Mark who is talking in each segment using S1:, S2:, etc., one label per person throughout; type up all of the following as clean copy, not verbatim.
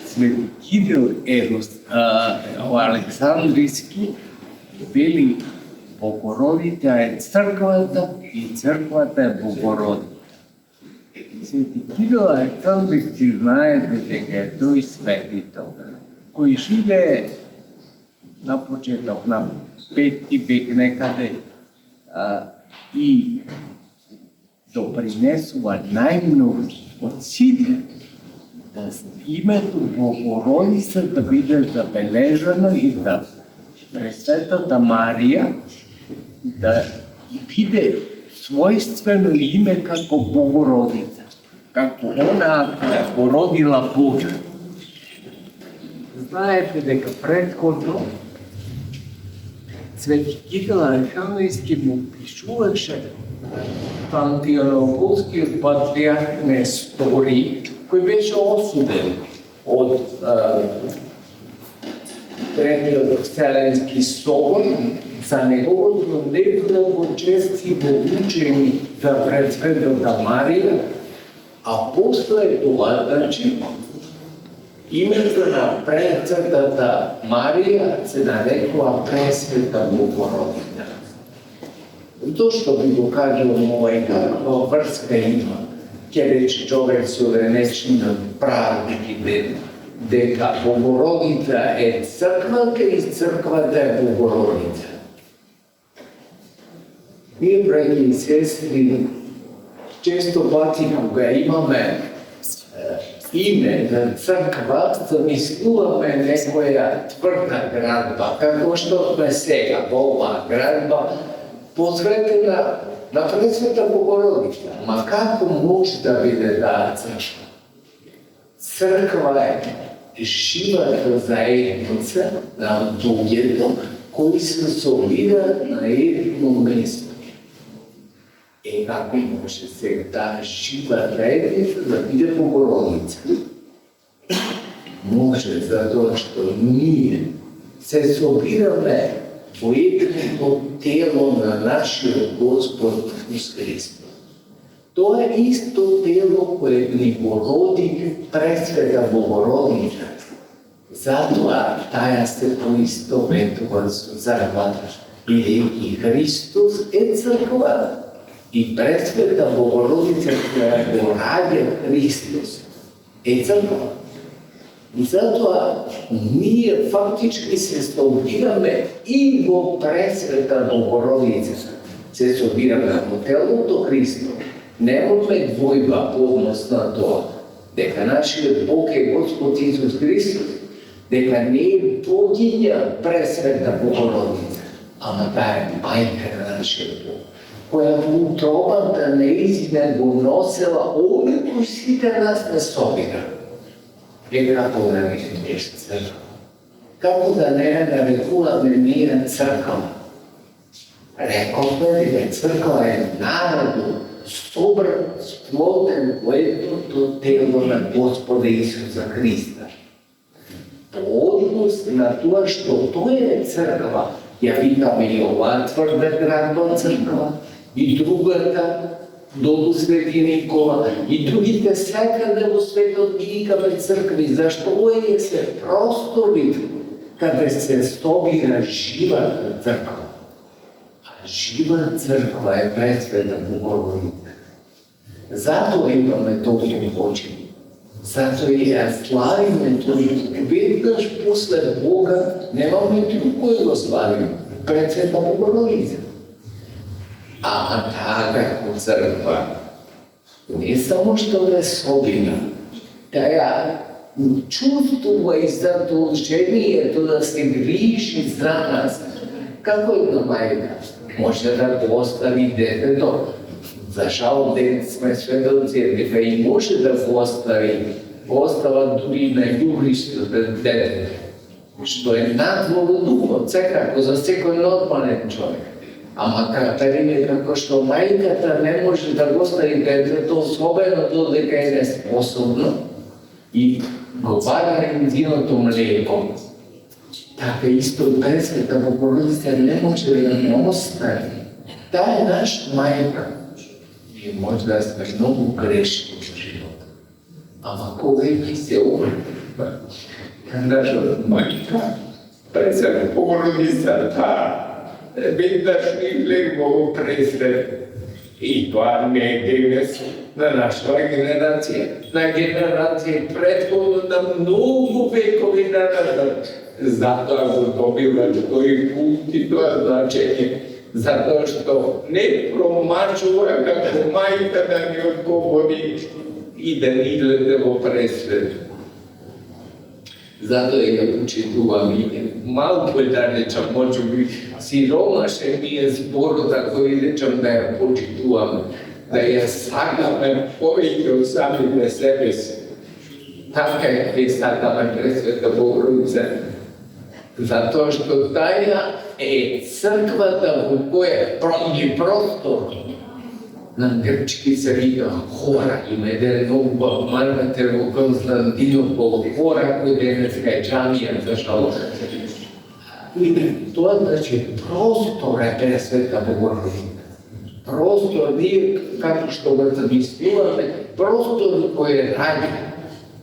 S1: Свети Кирил Александрийски вели Богородица е църквата и църквата е Богородица. Свети Кирил Александрийски знаете дека е тој светител, кој живее на почеток на 5 век некаде и допринесува најмногу од сите да името Богородица да биде забележано и да Пресветата Марија да биде својствено име како Богородица, како она која го родила Бога. Знаете дека претходно Свети Кирил Александрийски му пишуваше Константинополскиот патриарх Нестори, кој беше осуден од Третиот Вселенски собор за неговото немногу честито учење за Пресветата Марија, а после тоа, името на Пресветата Марија се нарекува Пресвета Богородица. Зошто би го кажал мој каква врска има? Ќе рече човек со ренечни практики дека Богородица е црквата и црквата е Богородица. Ние, браќи и сестри, често пати кога имаме име на црква, замислуваме некоја тврда градба, како што сме сега во оваа градба, посветена на Пресвета Богородица. Ма како може да биде таа црква? Црква е живата заедница на луѓето кои се собираат на едно место. Како може сега таа жива заедница да биде Богородица? Може затоа што ние се собираме во едното тело на нашиот Господ Исус Христос. Тоа е исто тело кое ни го роди Пресвета Богородица. Затоа таа се поистоветува со црквата. И Христос е црква. И Пресвета Богородица која го раѓа Христос е црква. И затоа ние фактички се собираме и во Пресвета Богородица. Се собираме во телото Христос. Немаме двојба односно на тоа дека нашиот Бог е Господ Исус Христос, дека не е богиња Пресвета Богородица, ама таа е мајка на нашиот Бог, која во утробата неизина го носела оне кои сите нас не собира. Како да не беше црква? Како да не нарекуваме ние црква? Рековме дека црква е народот, собран, сплотен во едното тело на Господа Исуса Христа. По однос на тоа што тој е црква, ја викаме и оваа тврда градба црква, и другата долу Свети Никола, и другите секаде во светот ги викаме цркви, зашто овие се простори каде се собира живата црква. Жива црква е Пресвета Богородица. Затоа имаме толку почини. Затоа и ја славиме толку. Веднаш после Бога немаме друг кој го славиме. Пресвета Богородица. А таа како црква не само што не собира, таа чувствува и задолжението да се грижи за нас. Како една мајка може да го остави детето. За жал ден сме сведоци дека и може да го остави. Го остава дури на југристот детето, што е надволно секако за секој нормален човек. Ама Катерина како што мајката не може да го остави детето, особено додека е неспособно и го бара незиното млеко. Така исто Пресвета Богородица не може да не остави. Таа е наш мајка. И може да сме многу грешни во живота. Ама кога ги се обрне, нашата майка, Presveta Bogorodica, Bendašni Bogu presret. I Doamne, Deus, na naša generacija, na generacije prethodno da mnogo vekovi nazad. Zato ako dobila tvoj put i to značenje, zato što ne promačuva kako majka da mi odgovori i da ni gledamo presret. Zato ja počituvam i malko da rečem, možu biti siromašen mi je zboru, tako i rečem da ja počituvam, da ja sagame povijek od samih sebe. Taka je sagame presveta Bogorodica. Zato što taja je crkvata u koje je prostor. Na grčki se vidio hora i Medenovo, Marmaterovo, Konstantinovo, hora koji deneska je džamija zašao. I to znači prostor je presveta Bogorodica. Prostor nije kako što ga zamislivate, prostor koji je radi.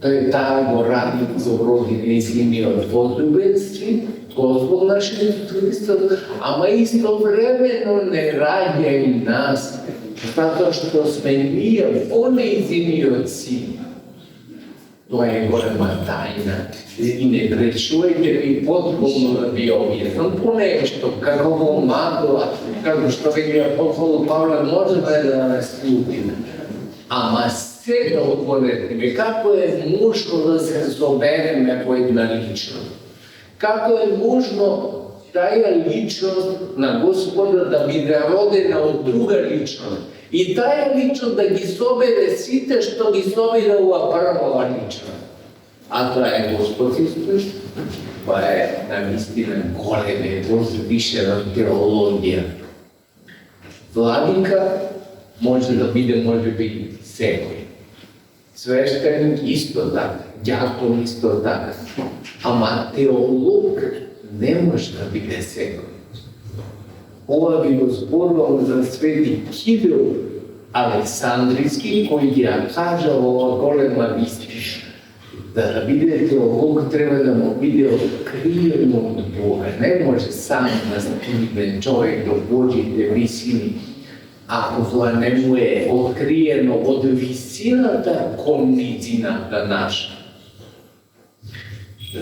S1: To je ta gora iz rodine izimio dvozubenstvi, Gospod naš Isus Hristos, ama istovremeno ne rađa i nas, zato što sme mi ponizimioci. To je golema tajna. I ne prečujete mi potpuno da bi objesno po nešto, kako ovo magla, kako što je apostol Pavla može da nas ljubi. Ama sve da odgovorite mi, kako je nužno da se zobereme pojedina ličnost. Kako je nužno taja ličnost na Gospoda da bi rodena od druga ličnost. I taja ličnost da gi sobere svite što gi sobere ova prva ličnost. A to je Gospod Isus, pa je nam istina goleme, više nam teologija. Vladika može da može biti sekoj. Sveštenik isto tako, djakon isto tako. Ama teolog ne može da bude sekoj. Ova bi go zborila za sveti Kiril Aleksandrijski, koji je kažao ova golema mistiša. Da bude teolog treba da mu bude otkriven od Boga. Ne može sam nastiven čovjek do Božje visini. Ako to ne mu je otkrijeno od visinata kondicinata naša.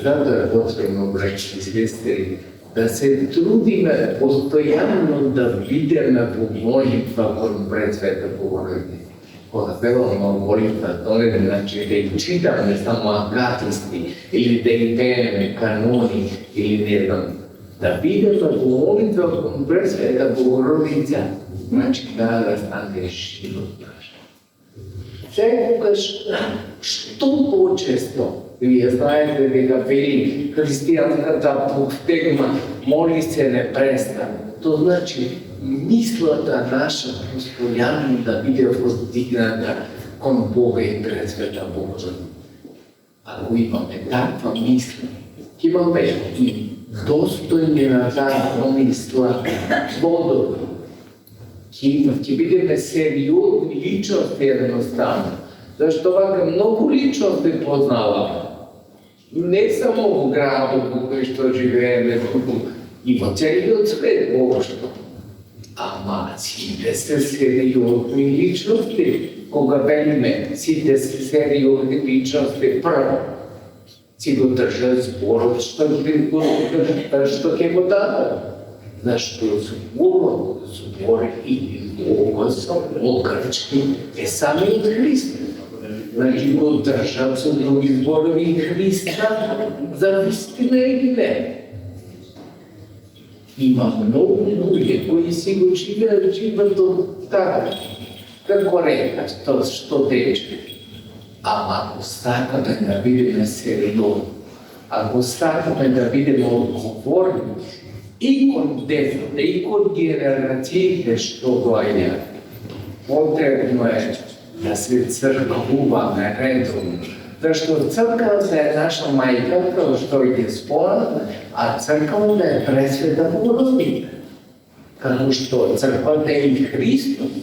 S1: Zato je potrebno reći svijestiti da se trudimo postojano da vidimo molitva kod predsveta Bogorodice. Kada pevamo molitva, to ne znači da ih čitam ne samo agatisti ili da ih pevame kanoni ili ne znam. Da vidimo molitva kod predsveta Bogorodice, znači da stane život naš. Sekogaš što počesto, vi znate da ga veli hristijanskata povtegma, moli se ne prestane. To znači mislata naša postojano da bude postignata kod Boga i predsveta Bogorodice. Ako imame takva misla, imame i dostojne na takva misla vodovi. Ќе бидеме сериозни личности едноставно, зашто вака многу личности познаваме. Не само во градот во кој што живееме, и во целиот свет воопшто. Ама сите се сериозни личности, кога велиме сите се сериозни личности прво. Си го држат зборот што ќе го дадат. Зашто зборот збори и гласом од грчки е самиот Христос. Значи го држат со други зборови Христа за вистина или не. Има многу луѓе кои си го живеат така, како река, што тече. Ама ако сакаме да бидеме сериозни, ако сакаме да бидеме одговорни, и кон децата, и кон генерациите што доаѓаат, потребно е да се црквуваме редовно. Зашто црквата е наша мајка, како што ги спомнат, а црквата е пресвета Богородица. Како што црквата е и Христос.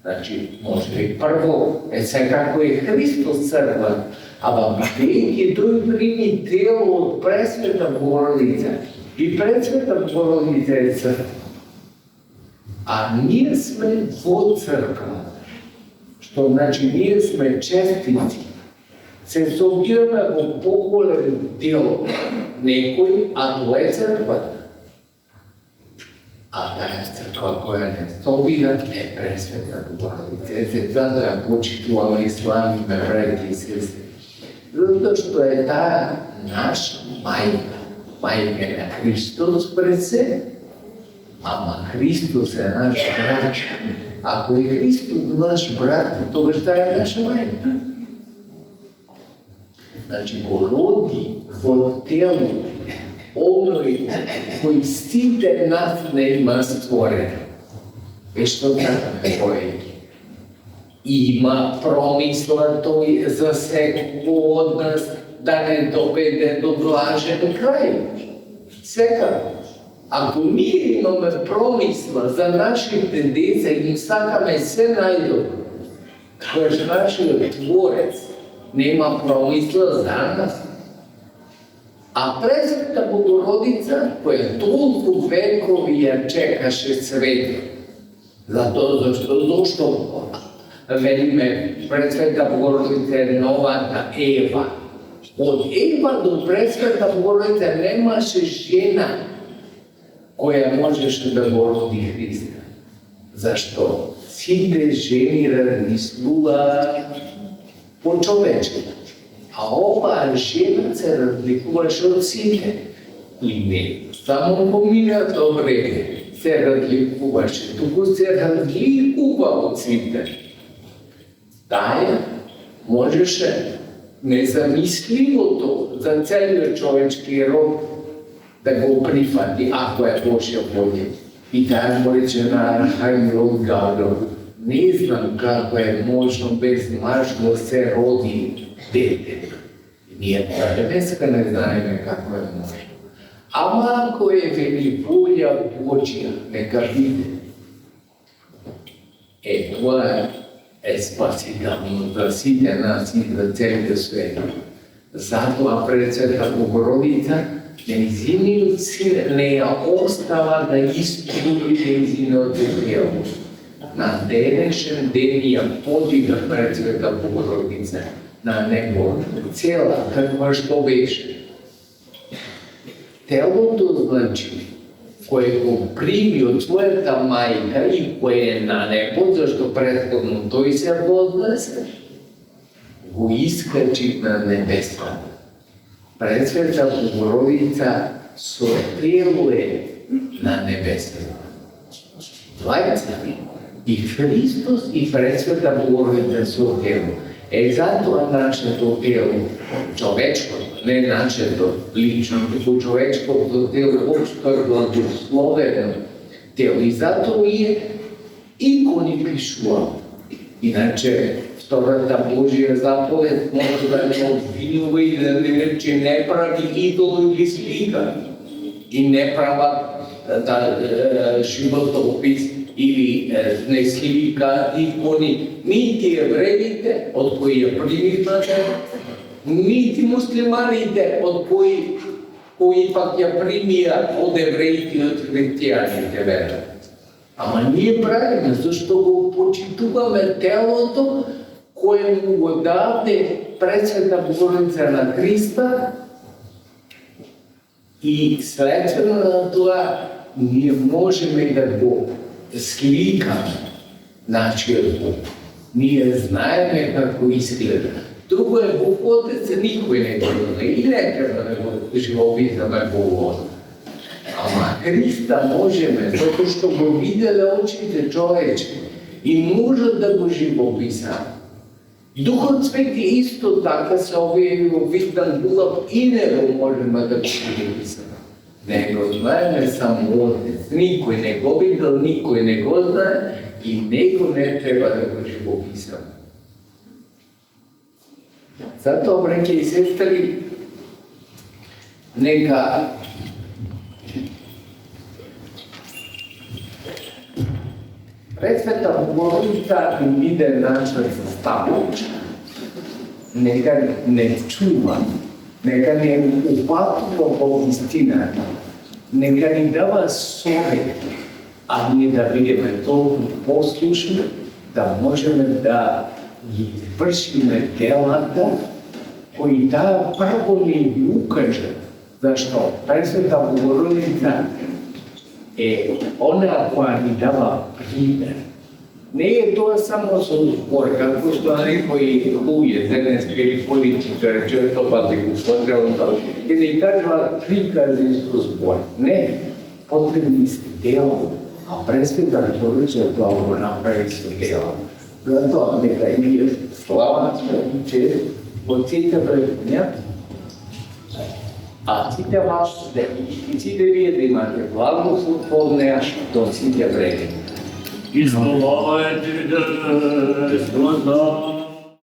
S1: Znači, možda i prvo, sad kako je Hristos crkva, aba бидејќи тој прими тело од Пресвета Богородица и Пресвета Богородица е црква, а ние сме во црква, што значи ние сме честици, се собираме во поголемо дело некој, а тоа е црквата. А таа црква која не собира е Пресвета Богородица. Затоа да ја почитуваме и славиме, браќи и сестри. Затоа што е таа наша мајка, мајка на Христос пред се, ама Христос е наш брат. Ако е Христос наш брат, тогаш таа е наша мајка. Значи го роди во тело оној кој сите нас не има створено. Е што така повеќе. Има промисла тој за секој од нас да не доведе до блажен крај. Секако. Ако ние имаме промисла за нашите деца и им сакаме се најдобро, кој нашиот Творец нема промисла за нас. А Пресвета Богородица, која толку векови ја чекаше светот, зашто велиме Пресвета Богородица е новата Ева. Од Ева до Пресвета Богородица немаше жена која можеше да го роди Христа. Зашто? Сите жени размислуваат по човечки. А оваа жена се разликуваше од сите. И не само по минато време се разликуваше, туку се разликува од сите. Таа можеше незамисливото за целиот човечки род да го прифати, ако е Божја волја. И таа му рече на Архангел Гаврил: не знам како е можно без маж да се роди дете. Ние денеска не знаеме како е можно. Ама ако е вели волја Божја, нека биде. Тоа е спасително за сите нас и за целиот свет. Затоа Пресвета Богородица нејзиниот син не ја остава да исполни нејзиниот дело. На денешен ден ја подига Пресвета Богородица на него цела каква што беше. Телото, значи, кое го прими од својата мајка и кое е на него, зашто претходно тој се вознесе, го искачи на небесата. Пресвета Богородица со тело е на небесата. Тоа е цари. И Христос и Пресвета Богородица со тело. Е затоа нашето тело, човечкото, не нашето лично, туку човечкото тело општо е благословено тело. И затоа ние икони пишуваме. Иначе втората Божија заповед може да не обвинува и да не рече не прави идол или слика и не прават животопис или не слика икони. Нити евреите, од кои ја примивате, нити муслиманите, од кои пак ја примија од евреите и од христијаните верат. Ама ние правиме, зашто го почитуваме телото кое му го даде Пресвета Богородица на Христа и следствено на тоа ние можеме да го сликаме нашиот Бог. Ние знаеме како изгледа. Друго е Боготец, никој не го знае и лекар да го живописаме Богот. Ама Христа можеме, затоа што го виделе очите човечки и можат да го живописаме. Духот Свети исто така се објави во виден дулап и него можеме да го живописаме. Не го знаеме само Отец, никој не го видел, никој не го знае и него не треба да го живописаме. Затоа, браќи и сестри, нека Пресвета Богородица ни биде наша заставачка. Нека не чува, нека не упатува во истината, нека ни дава совет, а ние да бидеме толку послушни, да можеме да ги вршиме делата, кои таа прво ни ги укаже, зашто Пресвета Богородица е она која ни дава пример. Не е тоа само со збор, како што некои луѓе денес или политичари, често пати го смотрам, и ни кажува прикази со збор. Не, потребни се дела, а Пресвета Богородица тоа го направи со дела. Затоа нека и ние слава и чест од сите времења, а сите вас и сите вие да имате благослов од неа до сите времења.
S2: Измолете да